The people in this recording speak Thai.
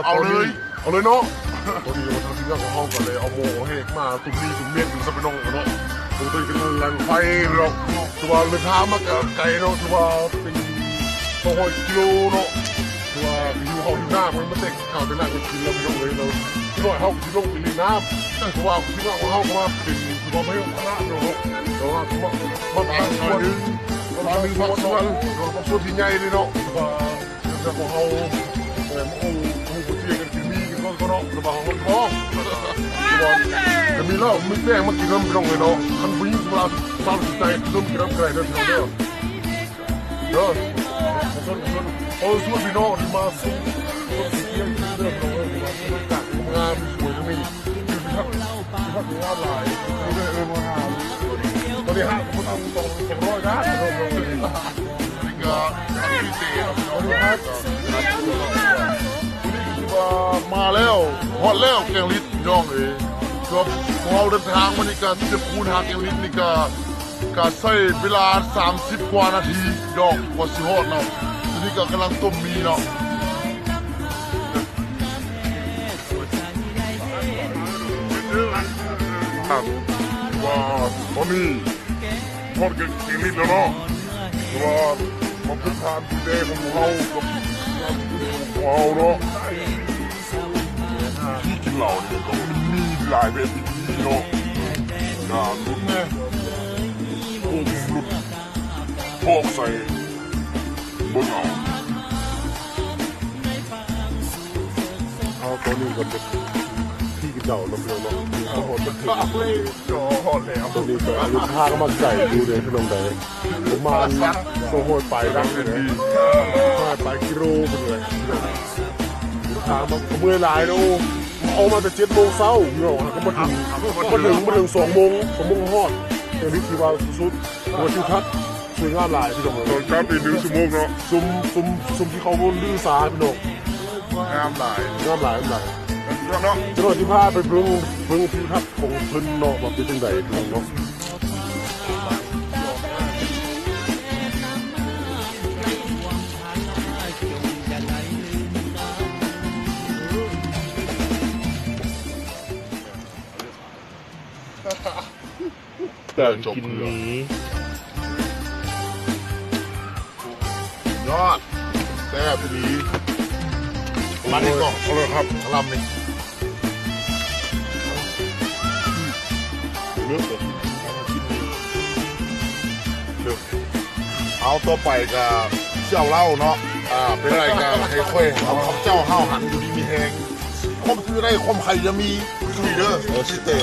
เอาเลยเนาะพอดีเราทำที่งานของห้องกันเลยเอาโมเฮกมาตุ้มนี่ตุ้มเมียนตุ้มสะไปน้องกันเนาะตัวตัวกันแรงไฟเราตัวเรือท้ามากไกลเนาะตัวเป็น200 กิโลเนาะตัวอยู่ห้องอยู่หน้ามันมาเตะข่าวเป็นหน้าก็กินแล้วไม่ต้องเลยเราที่น้อยเขาที่ลงไปลีน้ำตัวที่ว่าของเขาก็มาเป็นตัวไม่ต้องคณะเนาะตัวมาทางส่วนมาหนึ่งพักส่วนส่วนที่ใหญ่เลยเนาะตัวเรื่องของเขาองค์ผู้เชี่ยวกันกินมีกันก็เนาะตัวของท้องจะมีเหล้าไม่แป้งมากินน้ำกระดองเลยเนาะคันวิ่งเวลาสาวสุดใจต้มกินน้ำไก่เด้อเด้อเด้อโอ้ส่วนพี่น้องที่มาสู้คนที่เที่ยวเรื่องของเราที่มาจากงานสวยนี่คือพิทักษ์งานหลายไม่ได้มาหาตอนนี้ฮะผมทำ200นะนี่ก็พิเศษตอนนี้ฮะมาแล้วฮอตแล้วแกงลิตย่องเลยครับเราเดินทางมาในการที่จะคูณหาแกงลิตนี่ก็ใช้เวลา30 กว่านาทีย่องกว่าสิฮอตเนาะทีนี้ก็กำลังต้มมีเนาะครับว่าตอนนี้ทอดแกงลิตแล้วเนาะว่าผมเพิ่งทานที่เดย์ของเรากับเราเนาะที่กินเหล้าเนี่ยก็มีหลายเวทีเนาะรุ่นเนี่ยรุ่นพวกใส่บนเอาตัวนี้ก็เป็นที่กินเหล้าลำเลียงเนาะเอาหมดเป็นเลยจ่อหอดแล้วตัวนี้ก็ลูกค้าก็มาใส่ดูเลยพี่น้องได้ประมาณโซ่โหดไปรักเลยไปกิโลไปเลยทางมาเมื่อหลายดูเอามาแต่7 โมงเช้าเนาะก็มาถึง2 โมงฮอดอย่างนี้ที่ว่าสุดหัวชิวทัศน์สวยงามหลายพี่น้องตอนกลางปี1 ชั่วโมงเนาะซุ่มที่เขาบนลื่นสาพี่น้องงามหลายเนาะจังหวัดที่พาไปเบิ่งทิวทัศน์ของเพิ่นเนาะว่าเป็นจังไดพี่น้องเนาะแต่กินนี้ยอดแซ่บดีมันนี่ก็เอาเลยครับลำนี่เลือกเลยเอาตัวไปกับเจ้าเล่าเนาะเป็นอะไรกันให้ค่อยเอาเจ้าห้าวหันอยู่ดีมีแหงคมคือได้คมไข่จะมีคุยเด้อชิเต๋